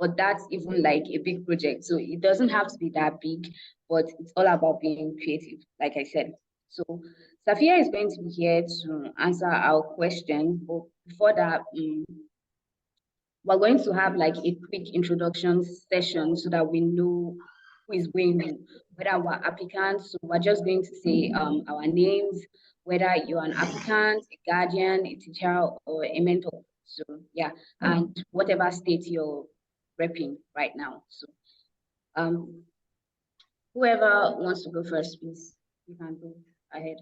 but that's even like a big project. So it doesn't have to be that big, but it's all about being creative, like I said. So Safiyyah is going to be here to answer our question. But before that, we're going to have like a quick introduction session so that we know who is going to, whether we're applicants. So we're just going to say our names, whether you're an applicant, a guardian, a teacher, or a mentor. So yeah, and whatever state you're repping right now. So whoever wants to go first, please, you can go ahead.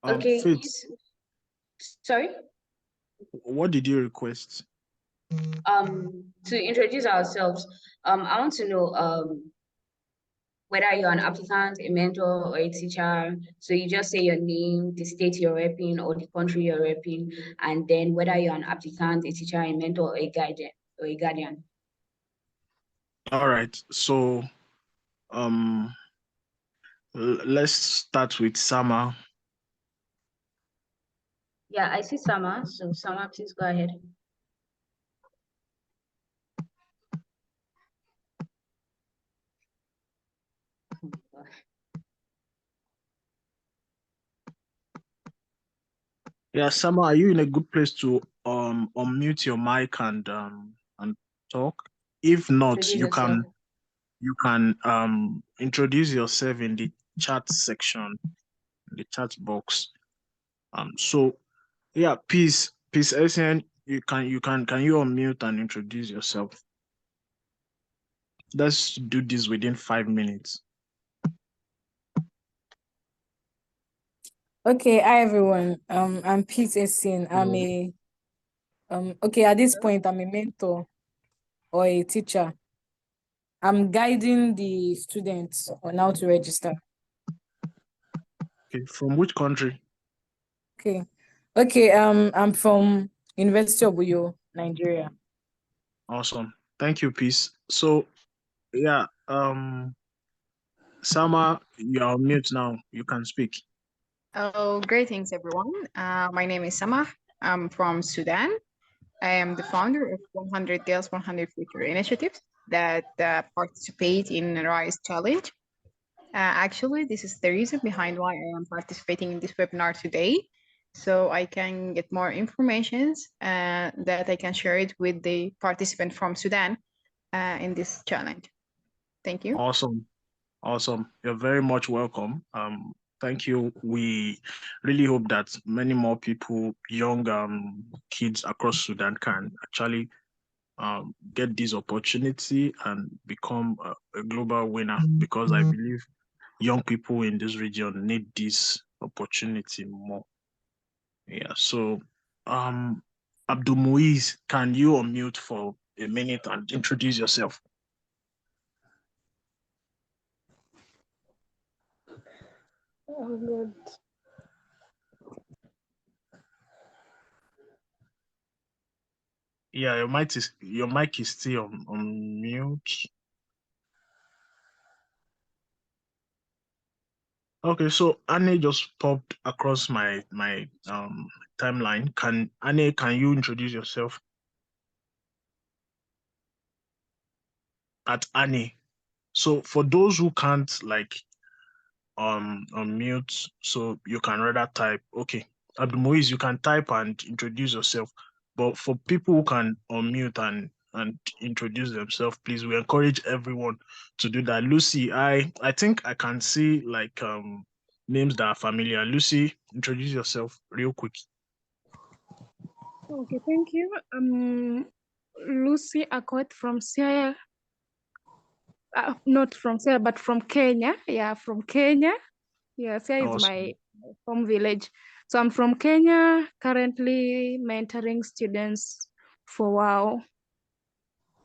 Okay. Faith, Sorry? what did you request? To introduce ourselves, I want to know whether you're an applicant, a mentor, or a teacher. So you just say your name, the state you're repping, or the country you're repping, and then whether you're an applicant, a teacher, a mentor, or a guardian, All right. So let's start with Sama. Yeah, I see Sama. So Sama, please go ahead. Yeah, Sama, are you in a good place to unmute your mic and talk? If not, Introduce you can introduce yourself in the chat section, the chat box. So yeah, peace, SN, can you unmute and introduce yourself? Let's do this within 5 minutes. Okay, hi everyone. I'm Pete Essin. I'm a okay, at this point I'm a mentor or a teacher. I'm guiding the students on how to register. Okay, from which country? Okay, I'm from University of Uyo, Nigeria. Awesome. Thank you, Peace. So yeah, Sama, you're on mute now. You can speak. Oh, greetings, everyone. My name is Sama. I'm from Sudan. I am the founder of 100 Girls, 100 Future initiatives that participate in Rise Challenge. Actually, this is the reason behind why I am participating in this webinar today, so I can get more information that I can share it with the participant from Sudan in this challenge. Thank you. Awesome. You're very much welcome. Thank you. We really hope that many more people, young kids across Sudan, can actually get this opportunity and become a global winner, because I believe young people in this region need this opportunity more. Yeah. So, Abdul Muiz, can you unmute for a minute and introduce yourself? Oh, good. Yeah, your mic is still on mute. Okay, so Annie just popped across my timeline. Can you introduce yourself? At Annie. So for those who can't like unmute, so you can rather type. Okay, Abdul Moiz, you can type and introduce yourself. But for people who can unmute and introduce themselves, please, we encourage everyone to do that. Lucy, I think I can see like names that are familiar. Lucy, introduce yourself real quick. Okay, thank you. Lucy Akot from Sierra. Not from Sierra, but from Kenya. Yeah, from Kenya. Yeah, Sierra is my home village. So I'm from Kenya, currently mentoring students for WAAW.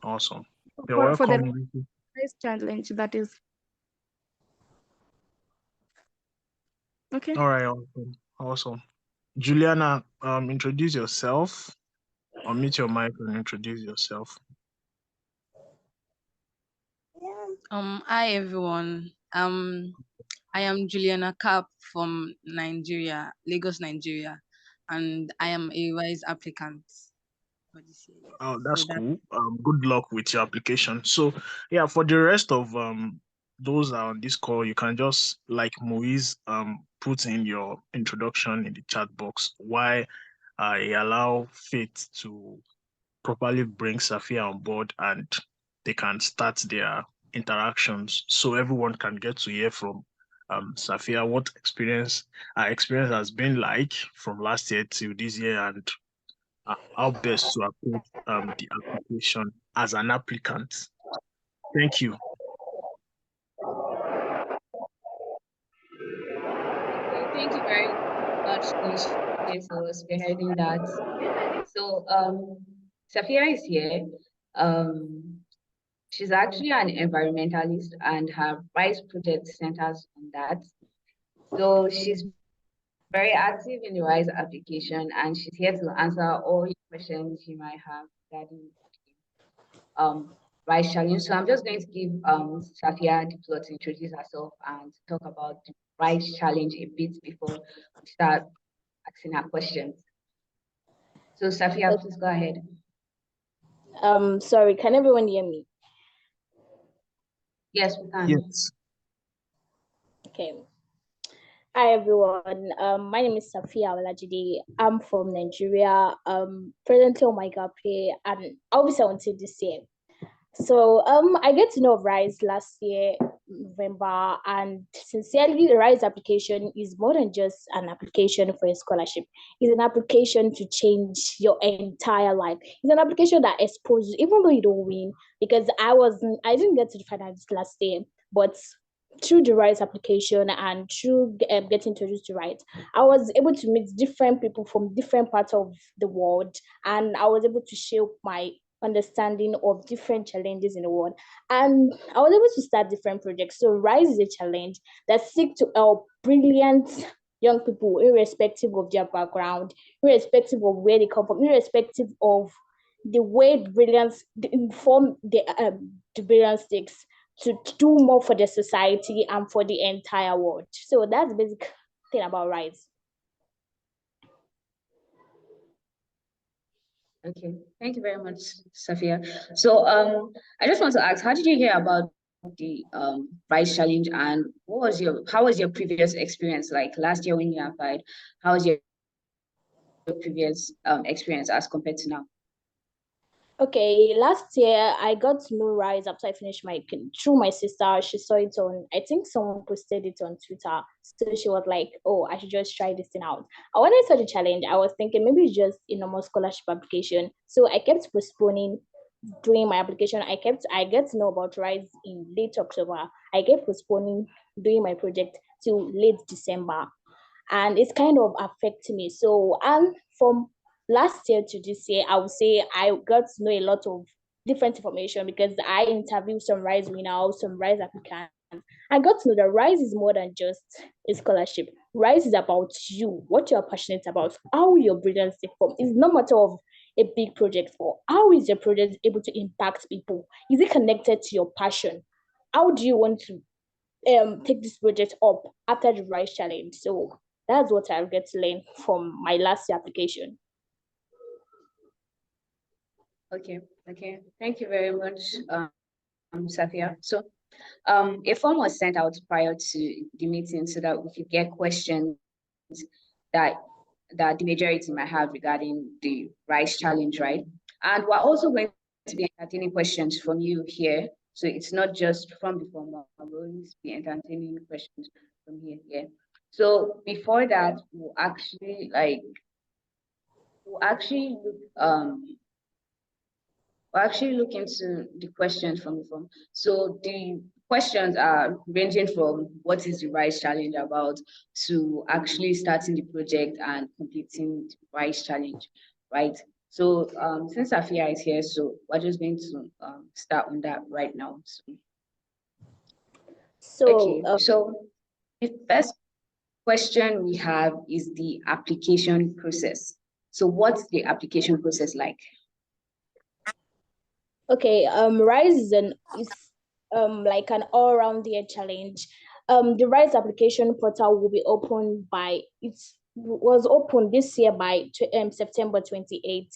Awesome. You're welcome. For the Rise Challenge, that is. Okay. All right, awesome. Juliana, introduce yourself. Unmute your mic and introduce yourself. Hi everyone. I am Juliana Cap from Nigeria, Lagos, Nigeria, and I am a RISE applicant for this year. Oh, that's cool. Good luck with your application. So, yeah, for the rest of those are on this call, you can just, like Moise, put in your introduction in the chat box. Why I allow Faith to properly bring Safiyyah on board, and they can start their interactions, so everyone can get to hear from Safiyyah what our experience has been like from last year to this year, and how best to approach the application as an applicant. Thank you. Thank you very much, Nishi, for spearheading that. So, Safiyyah is here. She's actually an environmentalist, and her RISE project centers on that. So she's very active in the RISE application, and she's here to answer all your questions you might have regarding RISE challenge. So I'm just going to give Safiyyah the floor to introduce herself and talk about the RISE challenge a bit before we start asking her questions. So Safiyyah, please go ahead. Sorry, can everyone hear me? Yes, we can. Yes. Okay. Hi everyone. My name is Safiyyah Olajide. I'm from Nigeria. Presently on my gap year, and obviously until this year. So I get to know RISE last year, November, and sincerely, the RISE application is more than just an application for a scholarship. It's an application to change your entire life. It's an application that exposes, even though you don't win, because I didn't get to the finals last year, but through the RISE application and through getting introduced to RISE, I was able to meet different people from different parts of the world, and I was able to share my understanding of different challenges in the world, and I was able to start different projects. So RISE is a challenge that seeks to help brilliant young people, irrespective of their background, irrespective of where they come from, irrespective of the way brilliance inform the brilliance takes, to do more for the society and for the entire world. So that's the basic thing about RISE. Okay, thank you very much, Safiyyah. So I just want to ask, how did you hear about the RISE challenge, and how was your previous experience like last year when you applied? How was your previous experience as compared to now? Okay, last year I got to know RISE after I finished through my sister. She saw it on, I think someone posted it on Twitter. So she was like, oh, I should just try this thing out. And when I saw the challenge, I was thinking maybe it's just a normal scholarship application. So I kept postponing doing my application. I get to know about RISE in late October. I kept postponing doing my project till late December. And it's kind of affecting me. So, and from last year to this year, I would say I got to know a lot of different information because I interviewed some RISE winners, some RISE applicants. I got to know that RISE is more than just a scholarship. RISE is about you, what you're passionate about, how your brilliance take form. It's no matter of a big project for how is your project able to impact people? Is it connected to your passion? How do you want to take this project up after the RISE challenge? So that's what I'll get to learn from my last year application. Okay. Thank you very much, Safiyyah. So a form was sent out prior to the meeting so that we could get questions that the majority might have regarding the RISE challenge, right? And we're also going to be entertaining questions from you here. So it's not just from the form, we're going to be entertaining questions from here. Yeah. So before that, we'll actually look into the questions from the form. So the questions are ranging from what is the RISE challenge about to actually starting the project and completing the RISE challenge, right? So since Safiyyah is here, so we're just going to start on that right now. So okay, so the first question we have is the application process. So what's the application process like? Okay, RISE is like an all-round year challenge. The RISE application portal will be opened was opened this year by September 28th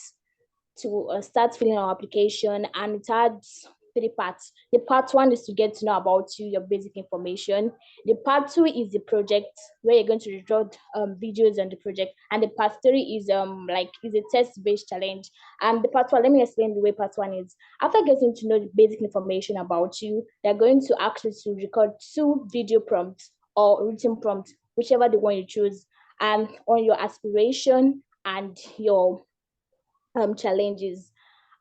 to start filling our application, and it has 3 parts. The part 1 is to get to know about you, your basic information. The part 2 is the project, where you're going to record videos on the project, and the part 3 is a test-based challenge. And the part 1, let me explain the way part 1 is. After getting to know the basic information about you, they're going to ask you to record 2 video prompts or written prompts, whichever the one you choose, and on your aspiration and your challenges.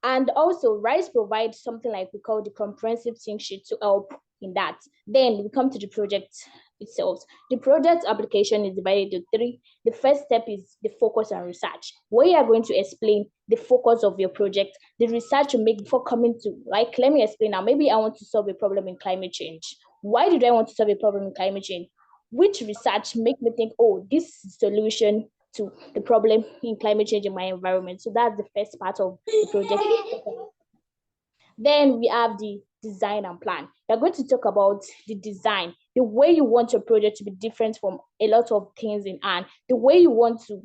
And also, RISE provides something like we call the comprehensive think sheet to help in that. Then we come to the project itself. The project application is divided into 3. The first step is the focus and research, where you are going to explain the focus of your project, the research you make before coming to, like, let me explain now. Maybe I want to solve a problem in climate change. Why did I want to solve a problem in climate change? Which research make me think, oh, this solution to the problem in climate change in my environment? So that's the first part of the project. Then we have the design and plan. We're going to talk about the design, the way you want your project to be different from a lot of things in hand, the way you want to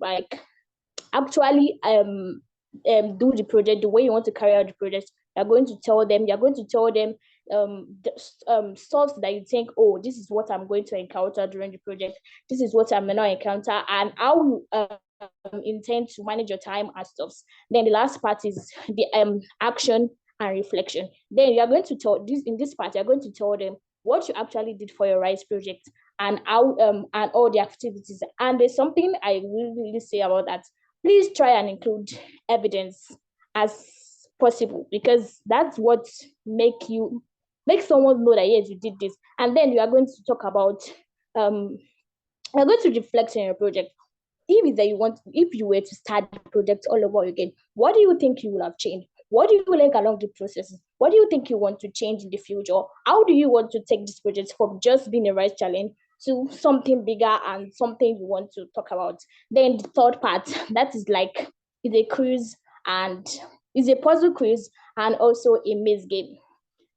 actually do the project, the way you want to carry out the project. You're going to tell them stuff that you think, oh, this is what I'm going to encounter during the project, this is what I may not encounter, and how you intend to manage your time and stuff. Then the last part is the action and reflection. Then you are going to tell this in this part, you're going to tell them what you actually did for your RISE project and how and all the activities. And there's something I will really say about that. Please try and include evidence as possible, because that's what make someone know that yes, you did this. And then you are going to talk about you're going to reflect on your project. If you were to start the project all over again, what do you think you will have changed? What do you like along the process? What do you think you want to change in the future? How do you want to take this project from just being a RISE challenge to something bigger and something you want to talk about? Then the third part, that is like, is a quiz, and is a puzzle quiz and also a maze game.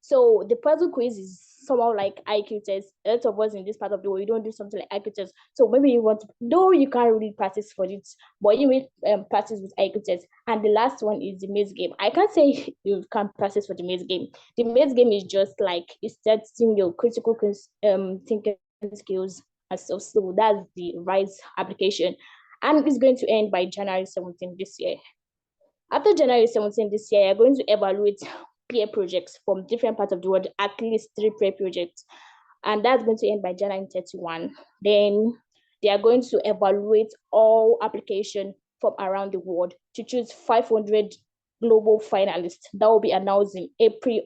So the puzzle quiz is somehow like IQ test. A lot of us in this part of the world, you don't do something like IQ test. So maybe you want to, though you can't really practice for it, but you will practice with IQ test. And the last one is the maze game. I can't say you can't practice for the maze game. The maze game is just like it's testing your critical thinking skills and stuff. So that's the RISE application. And it's going to end by January 17 this year. After January 17 this year, you're going to evaluate peer projects from different parts of the world, at least 3 peer projects. And that's going to end by January 31. Then they are going to evaluate all applications from around the world to choose 500 global finalists. That will be announced in April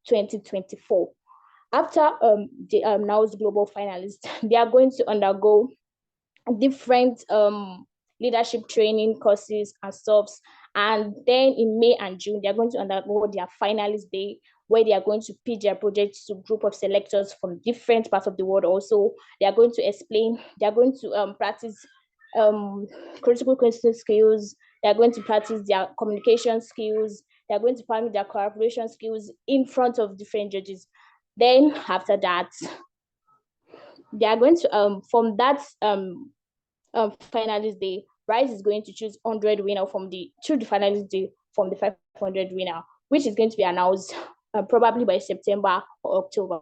2024. After the announced global finalists, they are going to undergo different leadership training courses and stuff. And then in May and June, they're going to undergo their finalist day, where they are going to pitch their projects to a group of selectors from different parts of the world. Also, they are going to explain, they are going to practice critical question skills. They are going to practice their communication skills. They are going to practice their collaboration skills in front of different judges. Then after that, they are going to from that finalist day, RISE is going to choose 100 winner from the finalist day from the 500 winner, which is going to be announced probably by September or October.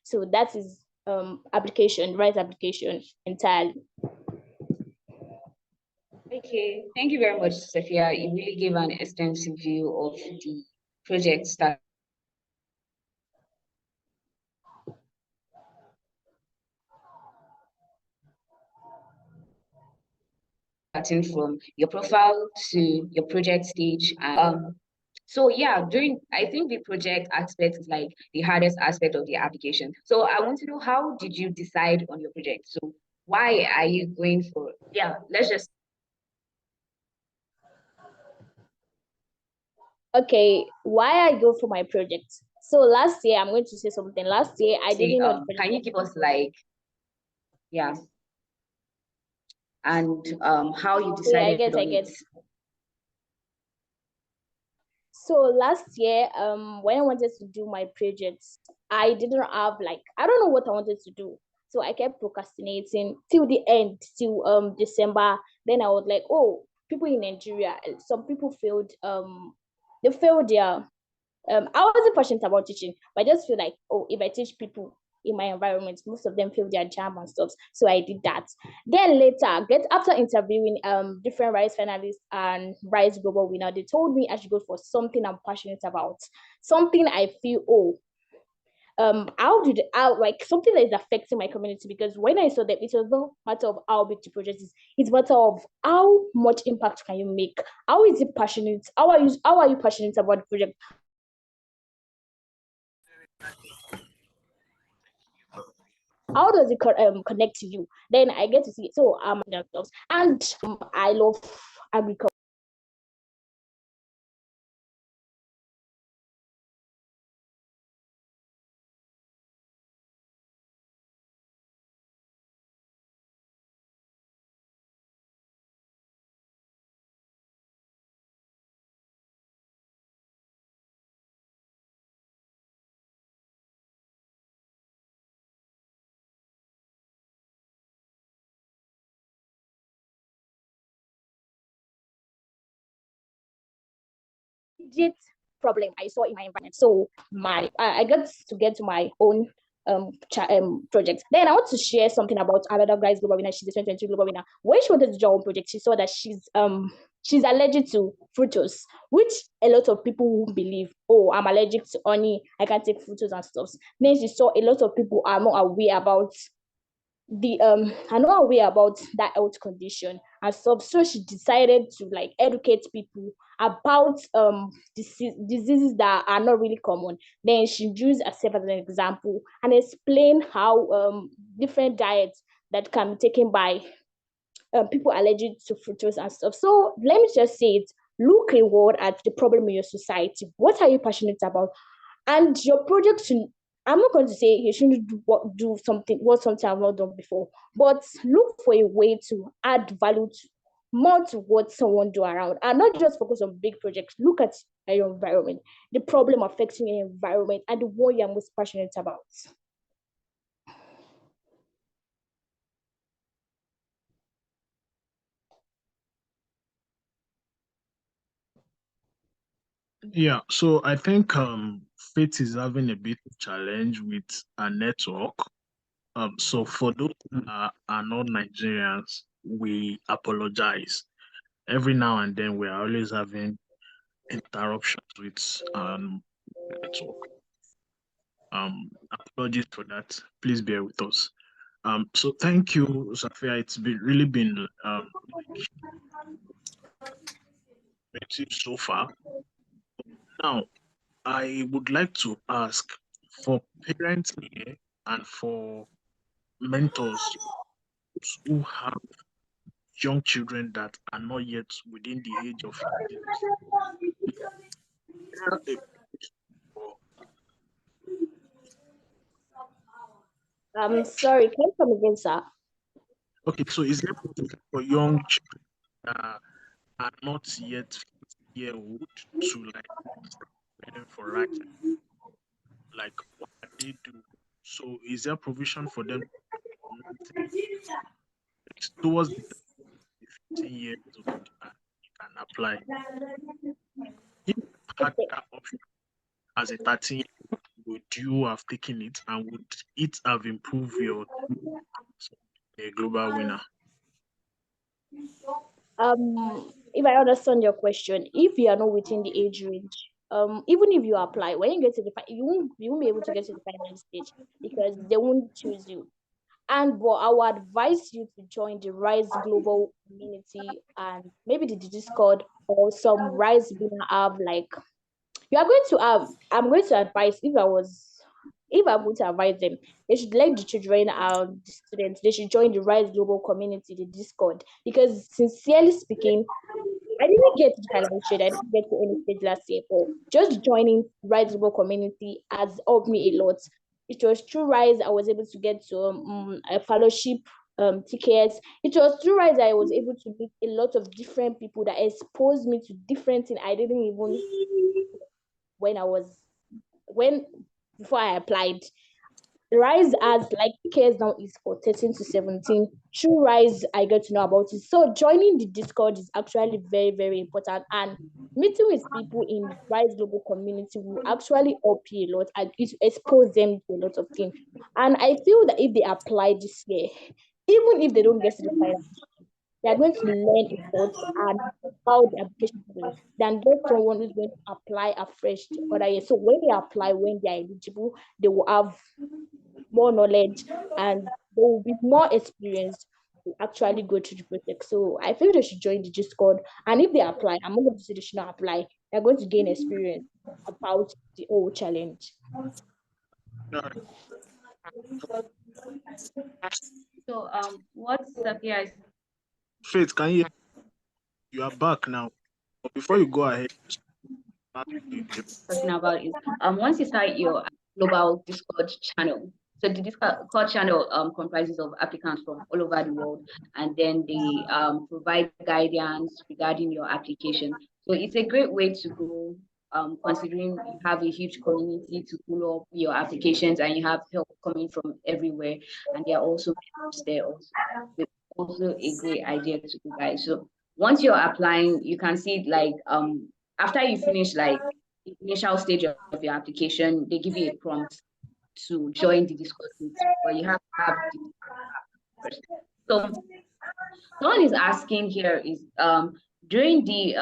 So that is application, RISE application entirely. Okay, thank you very much, Safiyyah. You really gave an extensive view of the project start. Starting from your profile to your project stage. So yeah, I think the project aspect is like the hardest aspect of the application. So I want to know, how did you decide on your project? So why are you going for, let's just. Okay, why I go for my project? So last year, I'm going to say something. Last year, I didn't know the project. Can you give us like, yeah. and how you Yeah, decided I on get. it. So last year, when I wanted to do my projects, I didn't have I don't know what I wanted to do. So I kept procrastinating till the end, till December. Then I was like, oh, people in Nigeria, some people failed, they failed their I wasn't passionate about teaching, but I just feel like, oh, if I teach people in my environment, most of them feel their jam and stuff. So I did that. Then later, after interviewing different Rise finalists and Rise Global winner, they told me I should go for something I'm passionate about, something I feel, oh, how like something that is affecting my community, because when I saw that, it was no matter of how big the project is, it's matter of how much impact can you make, how is it passionate, how are you passionate about the project, how does it connect to you? Then I get to see it. So and I love agriculture. Immediate problem I saw in my environment. So I got to get to my own project. Then I want to share something about another guy's global winner. She's a 2022 global winner. When she wanted to do her own project, she saw that she's allergic to fructose, which a lot of people won't believe. Oh, I'm allergic to honey, I can't take fructose and stuff. Then she saw a lot of people are not aware about are not aware about that health condition and stuff. So she decided to educate people about diseases that are not really common. Then she used herself as an example and explain how different diets that can be taken by people allergic to fructose and stuff. So let me just say it. Look inward at the problem in your society. What are you passionate about? And your project should, I'm not going to say you shouldn't do something I've not done before, but look for a way to add value more to what someone do around, and not just focus on big projects. Look at your environment, the problem affecting your environment, and the one you're most passionate about. Yeah, so I think Faith is having a bit of challenge with a network. So for those who are not Nigerians, we apologize. Every now and then we are always having interruptions with network. Apologies for that. Please bear with us. So thank you, Safiyyah. It's really been informative so far. Now, I would like to ask for parents here and for mentors who have young children that are not yet within the age of 15. I'm sorry, can you come again, sir? Okay, so is there for young children that are not yet 15-year-old to start for writing? Like what can they do? So is there provision for them towards the 15 years old you can apply? If you had that option as a 13, would you have taken it and would it have improved your a global winner? If I understand your question, if you are not within the age range, even if you apply, when you get to you won't be able to get to the final stage because they won't choose you. And but I would advise you to join the Rise Global community and maybe the Discord or some Rise winner have you are going to have. I'm going to advise if I'm going to advise them, they should let the children and the students, they should join the Rise Global community, the Discord. Because sincerely speaking, I didn't get to the final stage. I didn't get to any stage last year, but just joining Rise Global community has helped me a lot. It was through Rise I was able to get to a fellowship tickets. It was through Rise that I was able to meet a lot of different people that exposed me to different things I didn't even before I applied. Rise as like tickets now is for 13 to 17. Through Rise, I get to know about it. So joining the Discord is actually very, very important. And meeting with people in Rise global community will actually help you a lot and it expose them to a lot of things. And I feel that if they apply this year, even if they don't get to the final, they are going to learn a lot and how the application is than just someone who's going to apply afresh the other year. So when they apply, when they are eligible, they will have more knowledge and they will be more experienced to actually go through the project. So I feel they should join the Discord. And if they apply, I'm not going to say they should not apply. They're going to gain experience about the whole challenge. So what Safiyyah is Faith, can you are back now? But before you go ahead, talking about is once you start your global Discord channel. So the Discord channel comprises of applicants from all over the world, and then they provide guidance regarding your application. So it's a great way to go, considering you have a huge community to follow up your applications, and you have help coming from everywhere, and there are also members there also. So it's also a great idea to do, guys. So once you're applying, you can see like after you finish like the initial stage of your application, they give you a prompt to join the Discord group, but you have to have the first. So someone is asking here is during the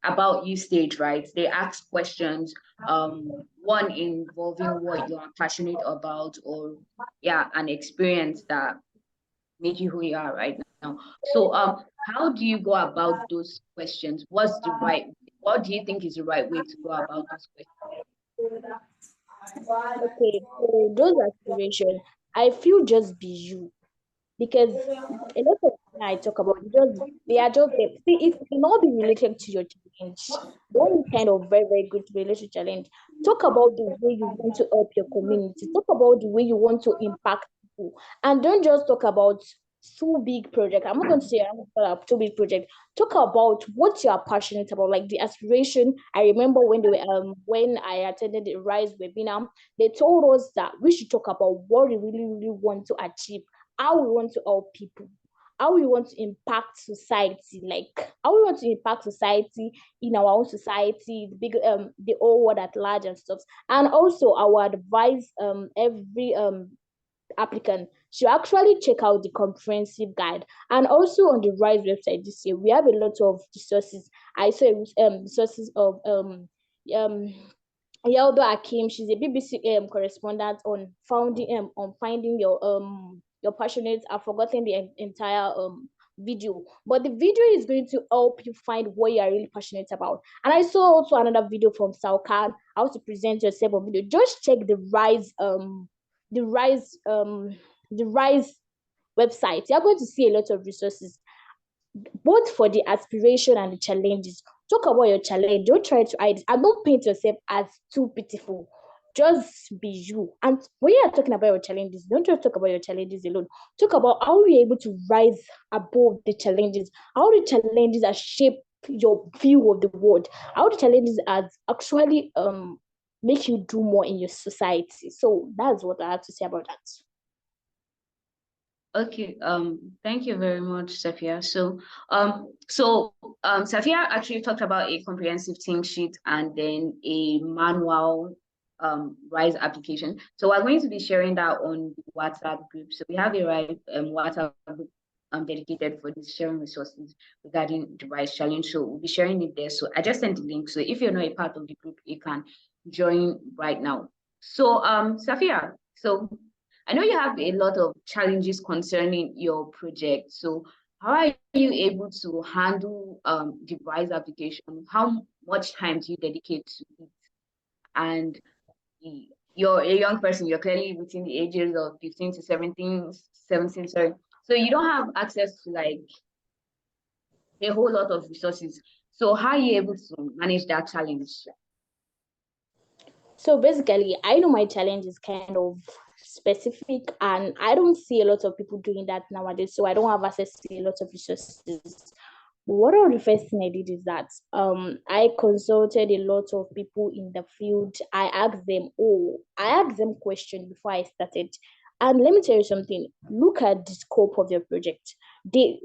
about you stage, right? They ask questions, one involving what you are passionate about, or yeah, an experience that made you who you are right now. So how do you go about those questions? What do you think is the right way to go about those questions? Okay, so those aspirations, I feel just be you because a lot of things I talk about they are just see it can all be related to your challenge. One kind of very, very good related challenge. Talk about the way you want to help your community, talk about the way you want to impact people, and don't just talk about too big project. I'm not going to say I'm about too big project. Talk about what you are passionate about, like the aspiration. I remember when I attended the Rise webinar, they told us that we should talk about what we really, really want to achieve, how we want to help people, how we want to impact society, like how we want to impact society in our own society, the whole world at large and stuff. And also our advice, every applicant should actually check out the comprehensive guide. And also on the Rise website this year, we have a lot of resources. I saw resources of Yeldo Akim. She's a BBC correspondent on finding your passionate. I've forgotten the entire video, but the video is going to help you find what you are really passionate about. And I saw also another video from Saukad, how to present yourself on video. Just check the Rise website. You're going to see a lot of resources, both for the aspiration and the challenges. Talk about your challenge. Don't try to hide it, and don't paint yourself as too pitiful. Just be you. And when you are talking about your challenges, don't just talk about your challenges alone. Talk about how you're able to rise above the challenges, how the challenges are shaped your view of the world, how the challenges are actually make you do more in your society. So that's what I have to say about that. Okay, thank you very much, Safiyyah. So Safiyyah actually talked about a comprehensive team sheet and then a manual Rise application. So we're going to be sharing that on the WhatsApp group. So we have a Rise WhatsApp group dedicated for this sharing resources regarding the Rise challenge. So we'll be sharing it there. So I just sent the link. So if you're not a part of the group, you can join right now. So Safiyyah, so I know you have a lot of challenges concerning your project. So how are you able to handle the Rise application? How much time do you dedicate to it? And you're a young person, you're clearly within the ages of 15 to 17, sorry. So you don't have access to like a whole lot of resources. So how are you able to manage that challenge? So basically, I know my challenge is kind of specific, and I don't see a lot of people doing that nowadays, so I don't have access to a lot of resources. One of the first thing I did is that I consulted a lot of people in the field. I asked them questions before I started. And let me tell you something, look at the scope of your project.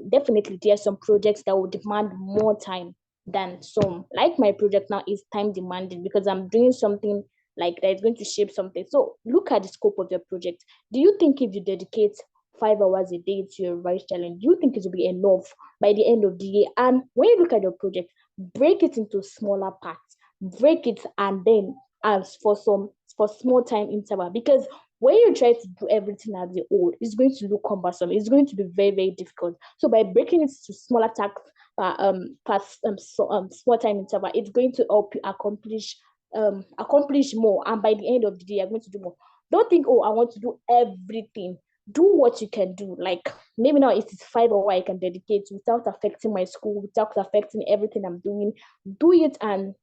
Definitely there are some projects that will demand more time than some. Like my project now is time demanding because I'm doing something like that is going to shape something. So look at the scope of your project. Do you think if you dedicate 5 hours a day to your rice challenge, do you think it will be enough by the end of the year? And when you look at your project, break it into smaller parts, break it, and then as for small time interval, because when you try to do everything as a whole, it's going to look cumbersome. It's going to be very, very difficult. So by breaking it to smaller tasks, small time interval, it's going to help you accomplish more. And by the end of the day, you're going to do more. Don't think, oh, I want to do everything. Do what you can do. Like maybe now it is 5 hours I can dedicate without affecting my school, without affecting everything I'm doing. Do it and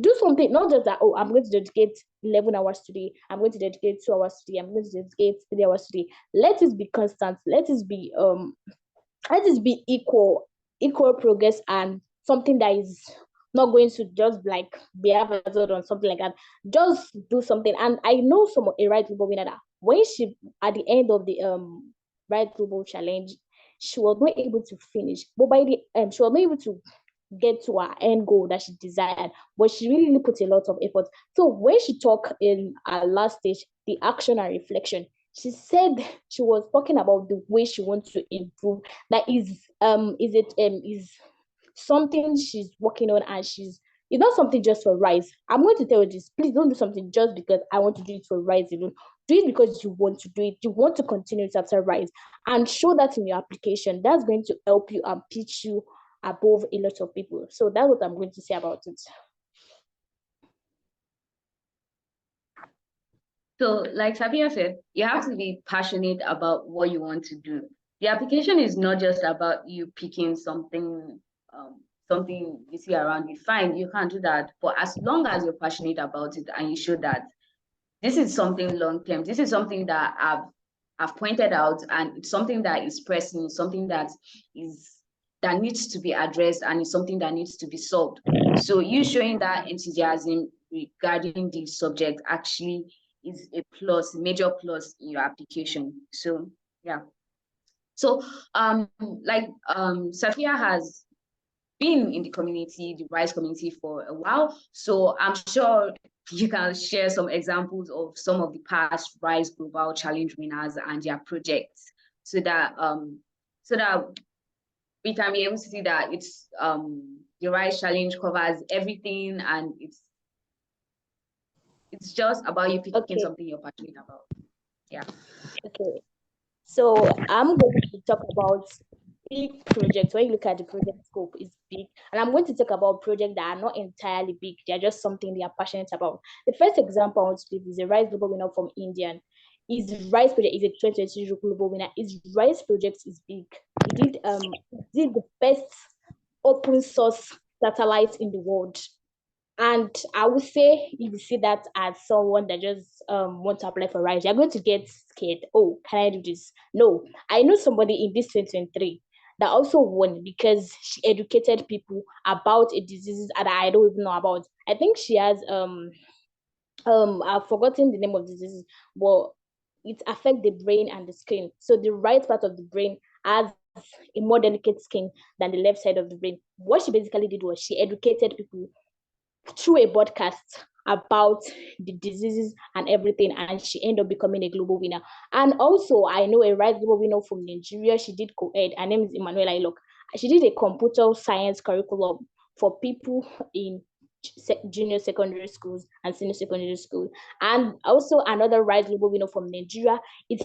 do something, not just that, oh, I'm going to dedicate 11 hours today, I'm going to dedicate 2 hours today, I'm going to dedicate 3 hours today. Let it be constant, let it be equal progress, and something that is not going to just like be advertised on something like that. Just do something. And I know a Right Global winner that when she at the end of the Right Global challenge, she was not able to finish, but by the she was not able to get to her end goal that she desired, but she really put a lot of effort. So when she talked in her last stage, the action and reflection, she said she was talking about the way she wants to improve. That is something she's working on, and it's not something just for Rise. I'm going to tell you this, please don't do something just because I want to do it for Rise alone. Do it because you want to do it. You want to continue it after Rise, and show that in your application. That's going to help you and pitch you above a lot of people. So that's what I'm going to say about it. So, like Safiyyah said, you have to be passionate about what you want to do. The application is not just about you picking something, something you see around you. Fine, you can do that, but as long as you're passionate about it and you show that this is something long term, this is something that I've pointed out, and it's something that is pressing, something that needs to be addressed, and it's something that needs to be solved. So you showing that enthusiasm regarding the subject actually is a plus, major plus in your application. So yeah. So Safiyyah has been in the community, the RISE community, for a while. So I'm sure you can share some examples of some of the past RISE Global Challenge winners and their projects, so that we can be able to see that it's the RISE Challenge covers everything, and it's just about you picking something you're passionate about. Yeah. Okay. So I'm going to talk about big projects. When you look at the project scope, is big. And I'm going to talk about projects that are not entirely big. They're just something they are passionate about. The first example I want to give is a RISE Global winner from India. His RISE project is a 2022 global winner. His RISE project is big. He did the best open source satellite in the world. And I would say, if you see that as someone that just want to apply for RISE, you're going to get scared. Oh, can I do this? No. I know somebody in this 2023 that also won because she educated people about a disease that I don't even know about. I think she has I've forgotten the name of the disease, but it affects the brain and the skin. So the right part of the brain has a more delicate skin than the left side of the brain. What she basically did was she educated people through a podcast about the diseases and everything, and she ended up becoming a global winner. And also, I know a RISE global winner from Nigeria. She did co-ed. Her name is Emmanuel Ilok. She did a computer science curriculum for people in junior secondary schools and senior secondary schools. And also another RISE global winner from Nigeria is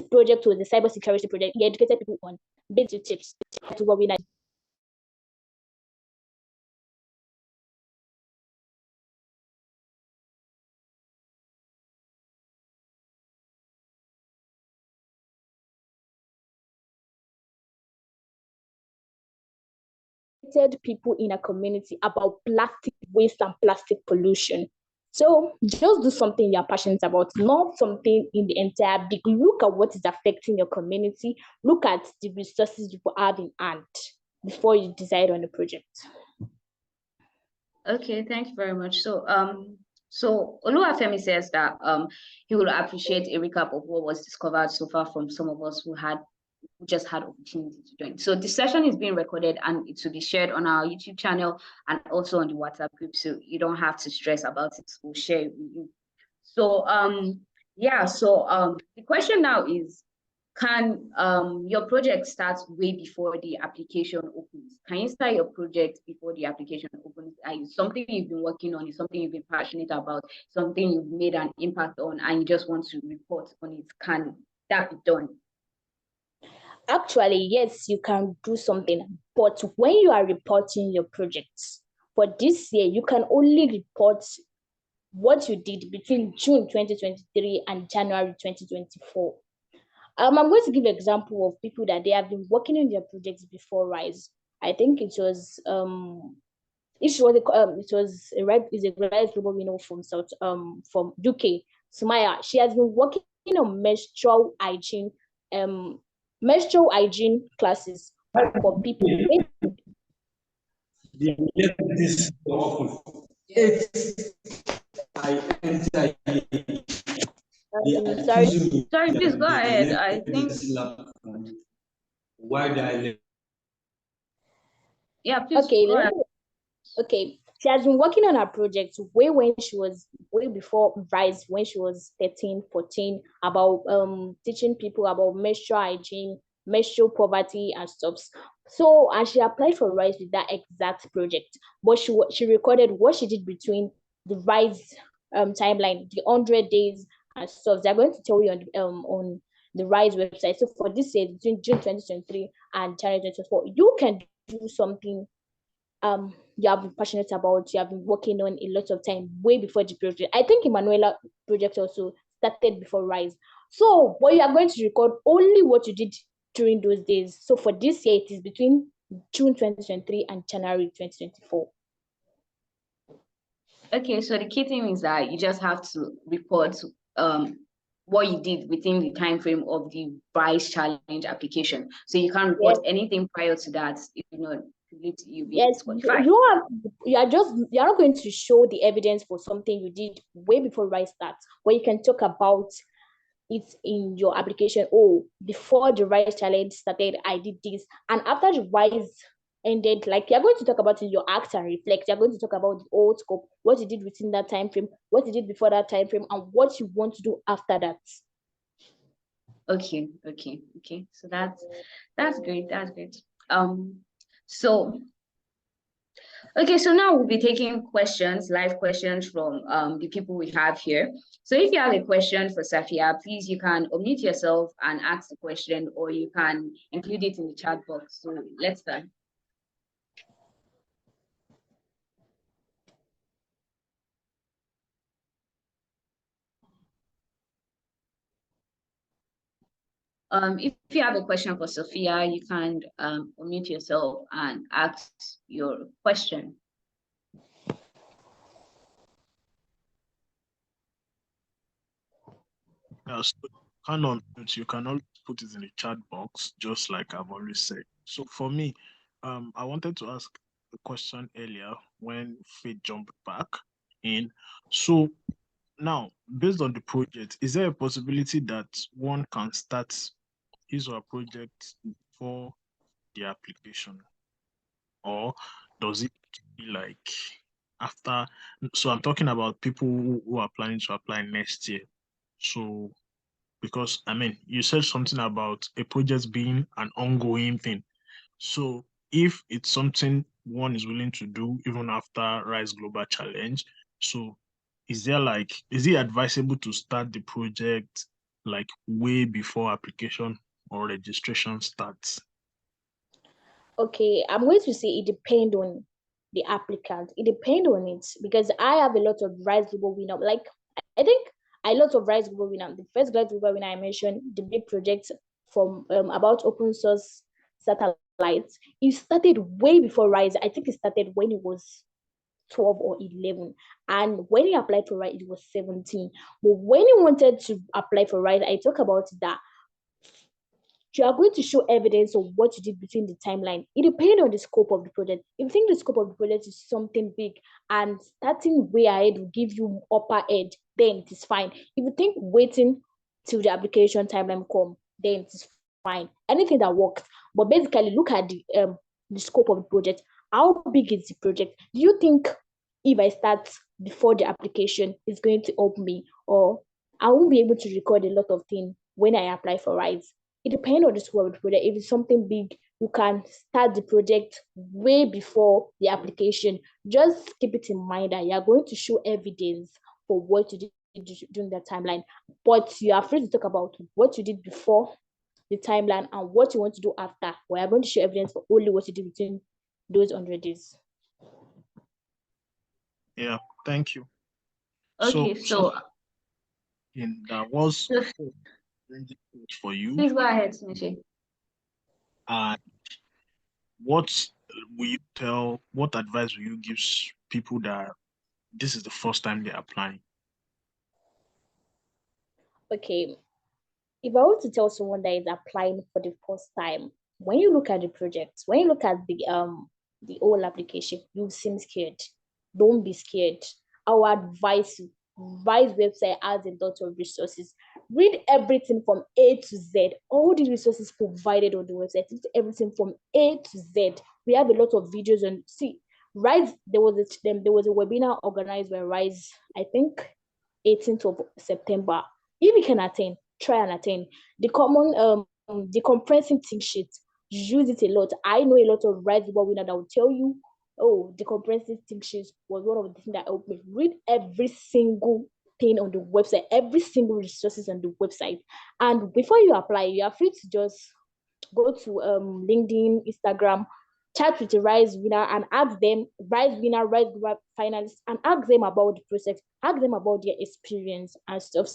project was the cybersecurity project. He educated people on basic tips to what we know. educated people in a community about plastic waste and plastic pollution. So just do something you're passionate about, not something in the entire big. Look at what is affecting your community. Look at the resources you have in hand before you decide on the project. Okay, thank you very much. So Oluwafemi says that he will appreciate a recap of what was discovered so far from some of us who just had opportunity to join. So the session is being recorded and it will be shared on our YouTube channel and also on the WhatsApp group. So you don't have to stress about it. We'll share it with you. So the question now is, can your project start way before the application opens? Can you start your project before the application opens? Something you've been working on, is something you've been passionate about, something you've made an impact on, and you just want to report on it. Can that be done? Actually, yes, you can do something, but when you are reporting your projects for this year, you can only report what you did between June 2023 and January 2024. I'm going to give an example of people that they have been working on their projects before Rise. I think it was a Rise Global Winner from from UK, Sumaya. She has been working on menstrual hygiene classes for people. Sorry, please go ahead. I think. Yeah, please. Okay, go ahead. Okay. She has been working on her project way before Rise, when she was 13, 14, about teaching people about menstrual hygiene, menstrual poverty and stuff. So, and she applied for Rise with that exact project, but she recorded what she did between the Rise timeline, the 100 days and stuff. They're going to tell you on the Rise website. So for this year, between June 2023 and January 2024, you can do something you have been passionate about, you have been working on a lot of time way before the project. I think Emanuela project also started before Rise. So, but you are going to record only what you did during those days. So for this year, it is between June 2023 and January 2024. Okay, so the key thing is that you just have to report what you did within the time frame of the Rise Challenge application. So you can't report anything prior to that. Yes, you're not going to show the evidence for something you did way before Rise starts, but you can talk about it in your application. Oh, before the Rise Challenge started, I did this, and after the Rise ended, like, you're going to talk about in your act and reflect. You're going to talk about the old scope, what you did within that time frame, what you did before that time frame, and what you want to do after that. Okay. So that's great. So now we'll be taking questions, live questions from the people we have here. So if you have a question for Safiyyah, please, you can unmute yourself and ask the question, or you can include it in the chat box. So let's start. If you have a question for Safiyyah, you can unmute yourself and ask your question. So you can always put it in the chat box, just like I've always said. So for me, I wanted to ask a question earlier when Faith jumped back in. So now, based on the project, is there a possibility that one can start his or her project before the application? Or does it be like after? So I'm talking about people who are planning to apply next year. So, because I mean, you said something about a project being an ongoing thing. So if it's something one is willing to do even after Rise Global Challenge, so is it advisable to start the project like way before application or registration starts? Okay, I'm going to say it depends on the applicant. It depends on it, because I have a lot of Rise Global Winner. Like, I think a lot of Rise Global Winner. The first Rise Global Winner I mentioned, the big project from about open source satellite satellites, it started way before Rise. I think it started when it was 12 or 11. And when he applied for Rise, it was 17. But when he wanted to apply for Rise, I talk about that you are going to show evidence of what you did between the timeline. It depends on the scope of the project. If you think the scope of the project is something big and starting way ahead will give you upper edge, then it is fine. If you think waiting till the application timeline come, then it is fine. Anything that works. But basically, look at the scope of the project. How big is the project? Do you think if I start before the application is going to help me, or I won't be able to record a lot of things when I apply for Rise? It depends on the scope of the project. If it's something big, you can start the project way before the application. Just keep it in mind that you're going to show evidence for what you did during that timeline, but you are free to talk about what you did before the timeline and what you want to do after. We are going to show evidence for only what you did between those 100 days. Yeah, thank you. Okay, so that was for you. Please go ahead, Sinichi. What advice will you give people that this is the first time they're applying? Okay, if I want to tell someone that is applying for the first time, when you look at the project, when you look at the whole application, you seem scared. Don't be scared. I would advise you. Rise website has a lot of resources. Read everything from A to Z. All the resources provided on the website. Everything from A to Z. We have a lot of videos on. See, Rise. There was a webinar organized by Rise. I think 18th of September. If you can attend, try and attend. The comprehensive think sheet. Use it a lot. I know a lot of Rise webinar that will tell you, oh, the comprehensive think sheet was one of the things that helped me. Read every single thing on the website, every single resources on the website. And before you apply, you are free to just go to LinkedIn, Instagram, chat with the Rise winner and ask them, Rise winner, Rise finalists, and ask them about the process, ask them about their experience and stuff.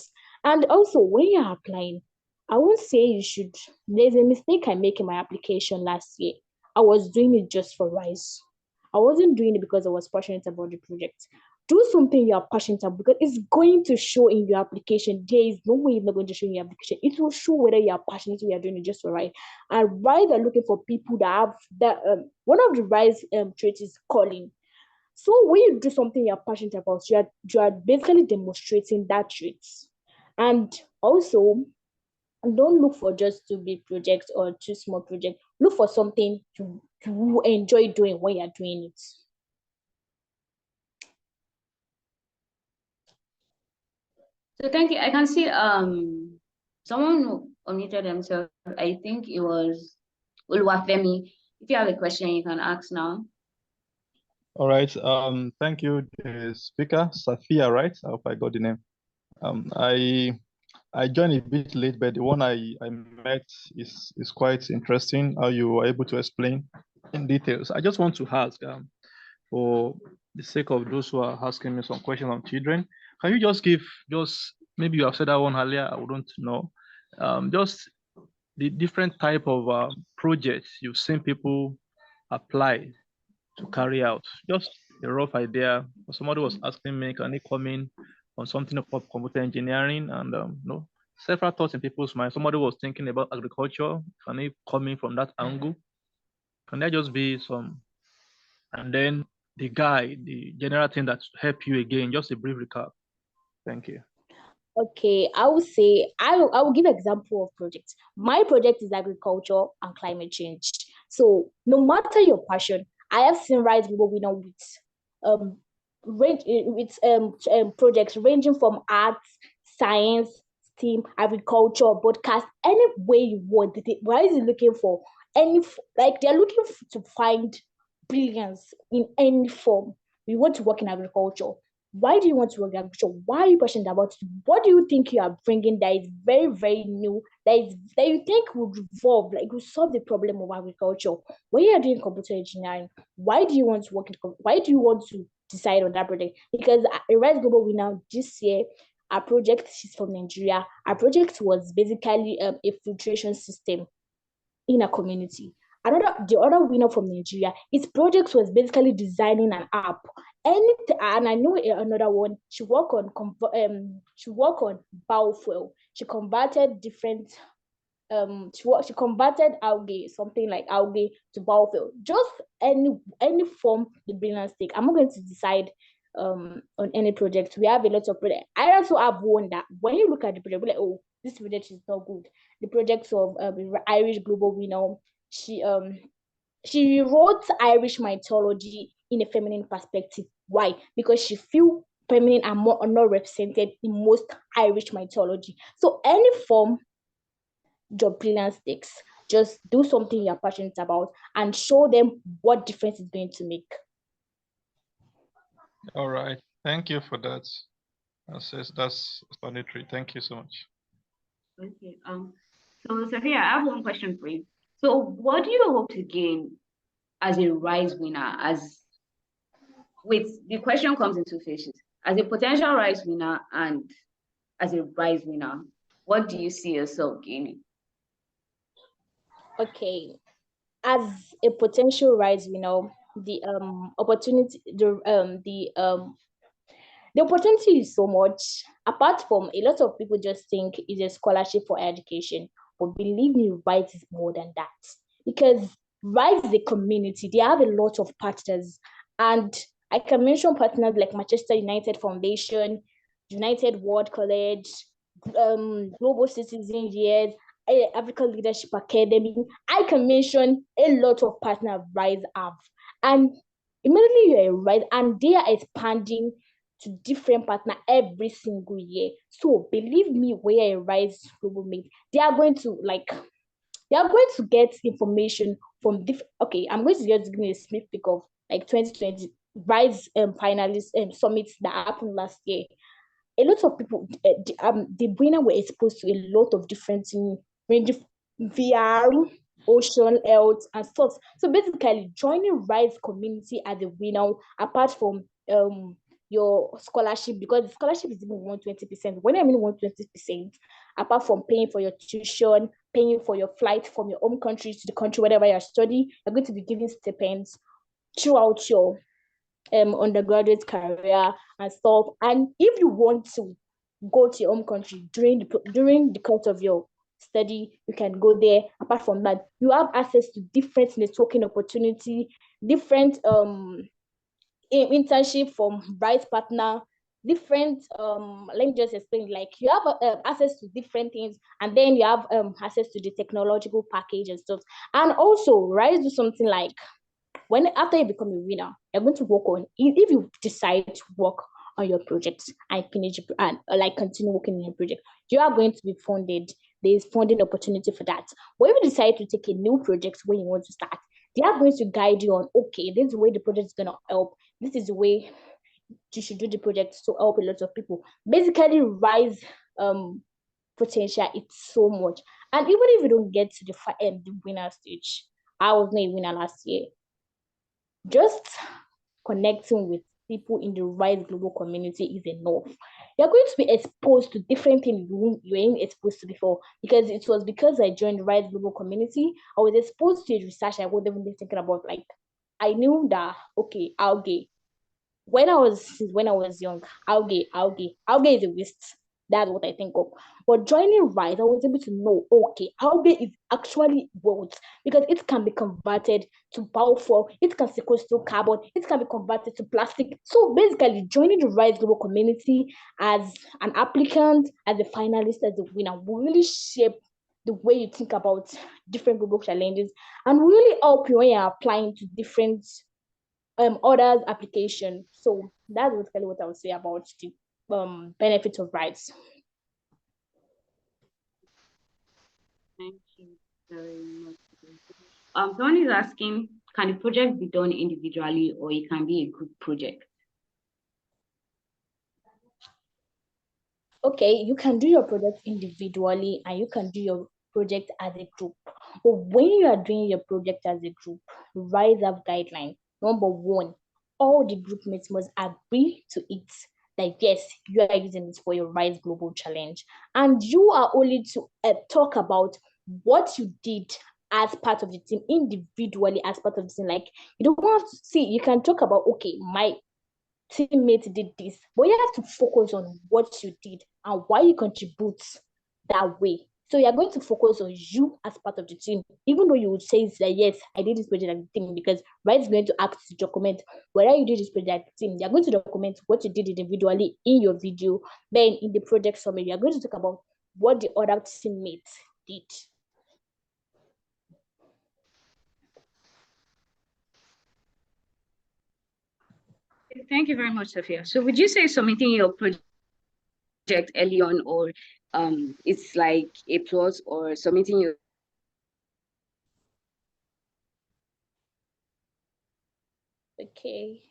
And also, when you're applying, I won't say you should. There's a mistake I made in my application last year. I was doing it just for Rise. I wasn't doing it because I was passionate about the project. Do something you are passionate about because it's going to show in your application. There is no way it's not going to show in your application. It will show whether you are passionate or you are doing it just for Rise. And Rise are looking for people that have that. One of the Rise traits is calling. So when you do something you're passionate about, you are basically demonstrating that trait. And also, don't look for just 2 big projects or 2 small projects. Look for something you enjoy doing when you're doing it. So thank you. I can see someone who unmuted themselves. I think it was Uluwafemi. If you have a question, you can ask now. All right. Thank you, the speaker, Safiyyah, right? I hope I got the name. I joined a bit late, but the one I met is quite interesting how you were able to explain in details. I just want to ask, for the sake of those who are asking me some questions on children, can you just give, maybe you have said that one earlier, I wouldn't know, just the different type of projects you've seen people apply to carry out, just a rough idea. Somebody was asking me, can they come in on something about computer engineering, and several thoughts in people's minds. Somebody was thinking about agriculture. Can they come in from that angle? Can there just be some, and then the general thing that help you again, just a brief recap. Thank you. Okay, I will say, I will give an example of projects. My project is agriculture and climate change. So no matter your passion, I have seen Rise people with projects ranging from arts, science, STEAM, agriculture, broadcast, any way you want. Rise is looking for they're looking to find brilliance in any form. We want to work in agriculture. Why do you want to work in agriculture? Why are you passionate about it? What do you think you are bringing that is very, very new, that you think will revolve, like will solve the problem of agriculture? When you are doing computer engineering, why do you want to why do you want to decide on that project? Because Rise Global Winner this year, our project is from Nigeria. Our project was basically a filtration system in a community. the other winner from Nigeria, his project was basically designing an app. And I know another one. She worked on biofuel. She converted different she converted algae, something like algae, to biofuel. Just any form the brilliance take. I'm not going to decide on any project. We have a lot of projects. I also have one that when you look at the project, you're like, oh, this project is not good. The projects of Irish Global Winner. She wrote Irish mythology in a feminine perspective. Why? Because she feels feminine are not represented in most Irish mythology. So any form job brilliance takes, just do something you're passionate about and show them what difference it's going to make. All right. Thank you for that. That's explanatory. Thank you so much. Okay. So Safiyyah, I have one question for you. So what do you hope to gain as a RISE winner? The question comes in two phases. As a potential RISE winner and as a RISE winner, what do you see yourself gaining? Okay. As a potential RISE winner, the opportunity, the opportunity is so much. Apart from, a lot of people just think it's a scholarship for education, but believe me, RISE is more than that. Because RISE is a community. They have a lot of partners, and I can mention partners like Manchester United Foundation, United World College, Global Citizen Years, African Leadership Academy. I can mention a lot of partners RISE have, and immediately you're right, and they are expanding to different partners every single year. So believe me, where a RISE Global Meet, they are going to get information from different. Okay, I'm going to just give you a sneak peek of like 2020 RISE finalists summits that happened last year. A lot of people, the winner were exposed to a lot of different things, ranging VR, ocean health, and stuff. So basically, joining RISE community as a winner, apart from your scholarship, because the scholarship is even 120%. When I mean 120%, apart from paying for your tuition, paying for your flight from your home country to the country wherever you're studying, you're going to be given stipends throughout your undergraduate career and stuff. And if you want to go to your home country during the course of your study, you can go there. Apart from that, you have access to different networking opportunity, different internship from RISE partner, different let me just explain, like you have access to different things, and then you have access to the technological package and stuff. And also RISE do something like, after you become a winner, you're going to work on, if you decide to work on your projects and finish and like continue working on your project, you are going to be funded. There's funding opportunity for that. But if you decide to take a new project when you want to start, they are going to guide you on, okay, this is the way the project is going to help. This is the way you should do the project to help a lot of people. Basically, RISE potential, it's so much. And even if you don't get to the winner stage, I was not a winner last year. Just connecting with people in the RISE global community is enough. You're going to be exposed to different things you weren't exposed to before, because it was because I joined the RISE global community, I was exposed to a research I wasn't even thinking about. Like, I knew that, okay, algae. When I was young, algae is a waste. That's what I think of. But joining RISE, I was able to know, okay, algae is actually world, because it can be converted to biofuel, it can sequester carbon, it can be converted to plastic. So basically, joining the RISE global community as an applicant, as a finalist, as a winner, will really shape the way you think about different global challenges, and really help you when you're applying to different others application. So that's basically what I would say about the benefits of RISE. Thank you very much. Someone is asking, can the project be done individually or it can be a group project? Okay, you can do your project individually and you can do your project as a group. But when you are doing your project as a group, RISE have guidelines. Number one, all the group mates must agree to it. Like, yes, you are using this for your RISE Global Challenge. And you are only to talk about what you did as part of the team, individually as part of the team. Like, you don't have to see, you can talk about, okay, my teammate did this, but you have to focus on what you did and why you contribute that way. So you're going to focus on you as part of the team, even though you would say that, yes, I did this project as a team, because Right is going to ask to document whether you did this project as a team. You're going to document what you did individually in your video. Then in the project summary, you're going to talk about what the other teammates did. Thank you very much, Safiyyah. So would you say submitting your project early on, or it's like a plus, or submitting your Okay.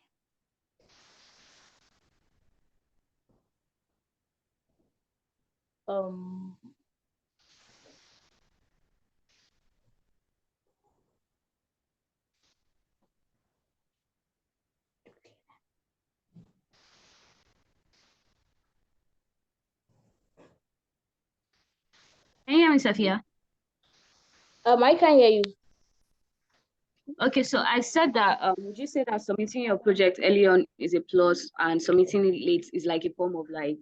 Can you hear me, Safiyyah? I can hear you. Okay, so I said that would you say that submitting your project early on is a plus, and submitting it late is like a form of like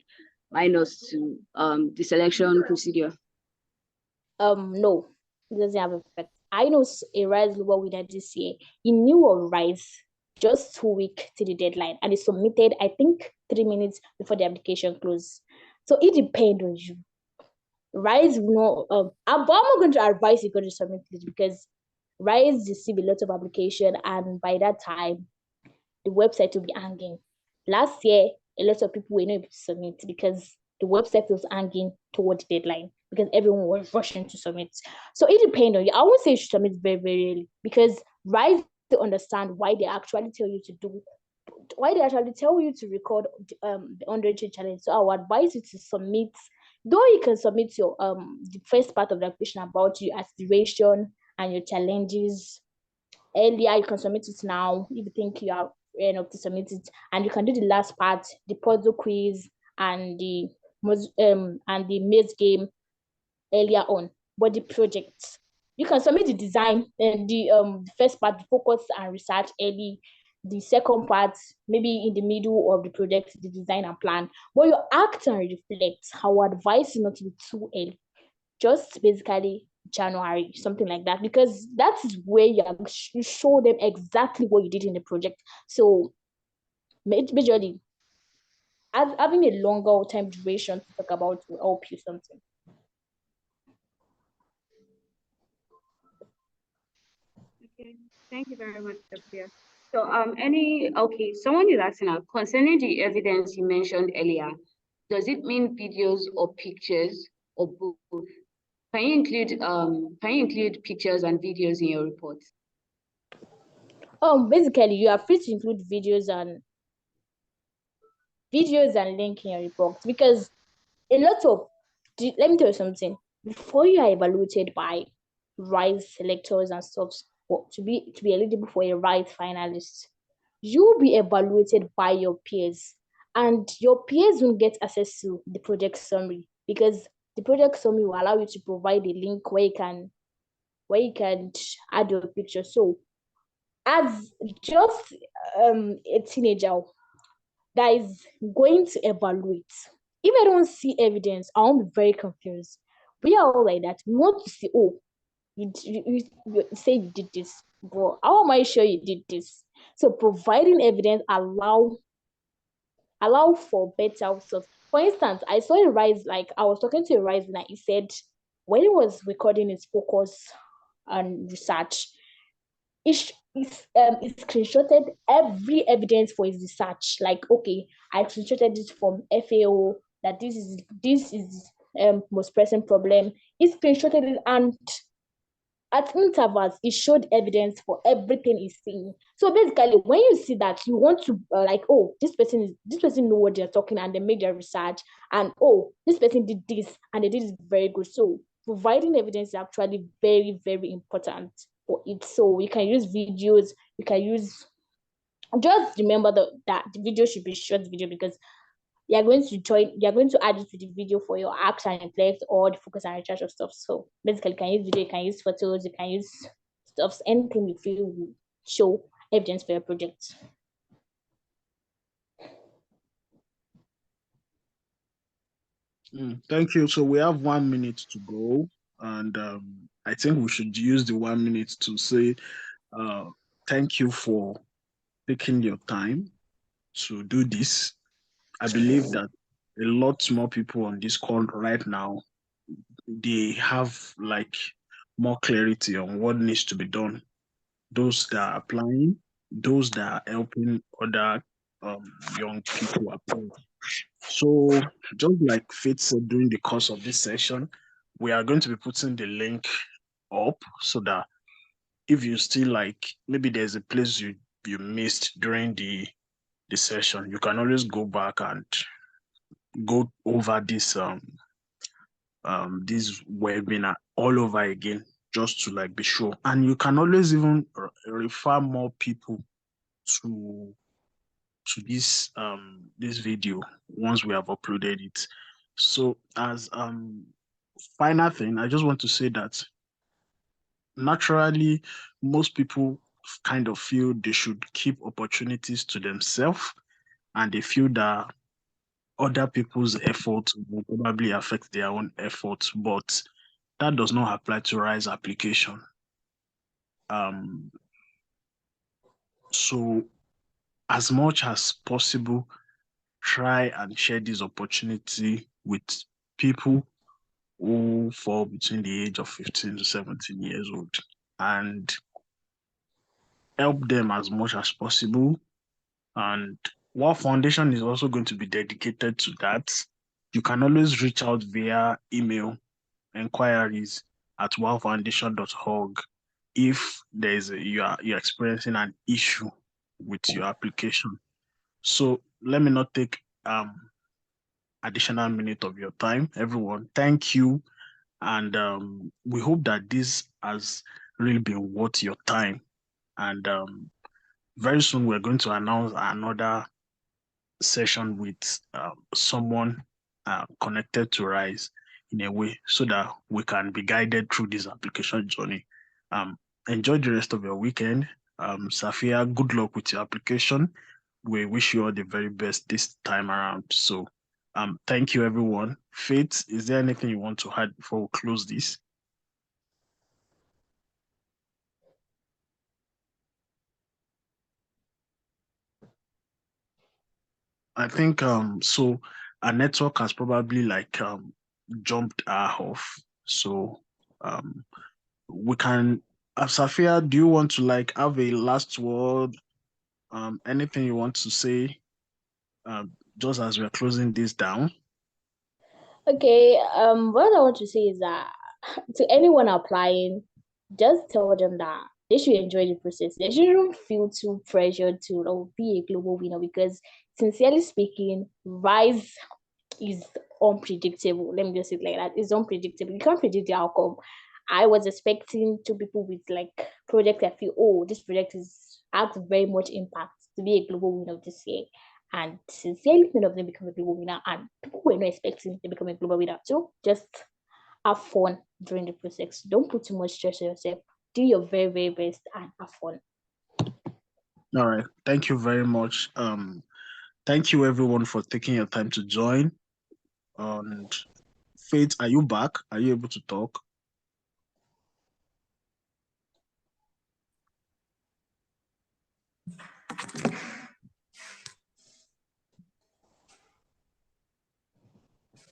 minus to the selection procedure? No, it doesn't have effect. I know a Rise Global winner this year. He knew of Rise just 2 weeks to the deadline, and he submitted, I think, 3 minutes before the application closed. So it depends on you. Rise will not. I'm not going to advise you to submit this, because Rise receive a lot of application, and by that time, the website will be hanging. Last year, a lot of people were not able to submit because the website was hanging toward the deadline, because everyone was rushing to submit. So it depends on you. I won't say you should submit very, very early, because Rise to understand why they actually tell you to do, why they actually tell you to record the 100 challenge. So I would advise you to submit, though you can submit your the first part of the application about your aspiration and your challenges earlier. You can submit it now if you think you are enough to submit it, and you can do the last part, the puzzle quiz and the maze game earlier on. But the project, you can submit the design and the first part, the focus and research early. The second part, maybe in the middle of the project, the design and plan. But you act and reflect. I would advise you not to be too early. Just basically January, something like that, because that is where you show them exactly what you did in the project. So majorly, having a longer time duration to talk about will help you something. Okay, thank you very much, Safiyyah. So someone is asking now, concerning the evidence you mentioned earlier, does it mean videos or pictures or both? Can you include pictures and videos in your report? Basically, you are free to include videos and link in your report, because a lot of, let me tell you something, before you are evaluated by Rise selectors and stuff, to be eligible for a Rise finalist, you'll be evaluated by your peers, and your peers will get access to the project summary, because the project summary will allow you to provide a link where you can add your picture. So as just a teenager that is going to evaluate, if I don't see evidence, I won't be very confused. We are all like that. We want to see, oh, you say you did this, but how am I sure you did this? So providing evidence allow for better stuff. For instance, I saw a Rise, like I was talking to a Rise, and he said when he was recording his focus and research, he screenshotted every evidence for his research. Like, okay, I screenshotted this from FAO, that this is most pressing problem. He screenshotted it, and at intervals, it showed evidence for everything he's seeing. So basically, when you see that, you want to like, oh, this person know what they're talking, and they made their research, and oh, this person did this and they did it very good. So providing evidence is actually very, very important for it. So you can use videos, you can use, just remember that the video should be short video, because you're going to add it to the video for your ask and reflect or the focus and recharge of stuff. So basically, you can use video, you can use photos, you can use stuff, anything you feel will show evidence for your project. Thank you. So we have 1 minute to go, and I think we should use the 1 minute to say thank you for taking your time to do this. I believe that a lot more people on this call right now, they have like more clarity on what needs to be done. Those that are applying, those that are helping other young people apply. So just like Faith said during the course of this session, we are going to be putting the link up so that if you still like, maybe there's a place you missed during the session, you can always go back and go over this webinar all over again, just to like be sure. And you can always even refer more people to this this video once we have uploaded it. So as final thing, I just want to say that naturally most people kind of feel they should keep opportunities to themselves, and they feel that other people's efforts will probably affect their own efforts, but that does not apply to RISE application. So as much as possible, try and share this opportunity with people who fall between the age of 15 to 17 years old, and help them as much as possible. And WAAW Foundation is also going to be dedicated to that. You can always reach out via email inquiries at waawfoundation.org if there's you're experiencing an issue with your application. So let me not take additional minute of your time. Everyone, thank you. And we hope that this has really been worth your time. And very soon we're going to announce another session with someone connected to RISE in a way, so that we can be guided through this application journey. Enjoy the rest of your weekend. Safiyyah, good luck with your application. We wish you all the very best this time around. So thank you, everyone. Faith, is there anything you want to add before we close this? I think so our network has probably like jumped off. So we can Safiyyah, do you want to like have a last word? Anything you want to say just as we're closing this down? Okay, what I want to say is that to anyone applying, just tell them that they should enjoy the process. They shouldn't feel too pressured to be a global winner, because sincerely speaking, RISE is unpredictable. Let me just say it like that. It's unpredictable. You can't predict the outcome. I was expecting two people with like projects I feel, oh, this project has very much impact to be a global winner this year. And sincerely, none of them become a global winner, and people were not expecting to become a global winner. So just have fun during the process. Don't put too much stress on yourself. Do your very, very best and have fun. All right. Thank you very much. Thank you everyone for taking your time to join. And Faith, are you back? Are you able to talk?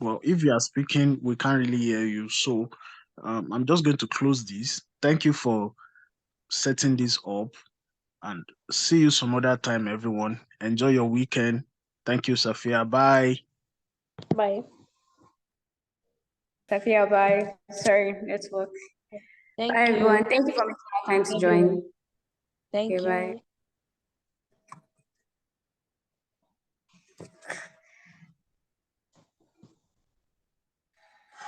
Well, if you are speaking, we can't really hear you. So I'm just going to close this. Thank you for setting this up, and see you some other time, everyone. Enjoy your weekend. Thank you, Safiyyah. Bye. Bye. Safiyyah, bye. Sorry, network. Thank Bye, you. everyone. Thank you for making my time to join. Thank Okay, you. bye.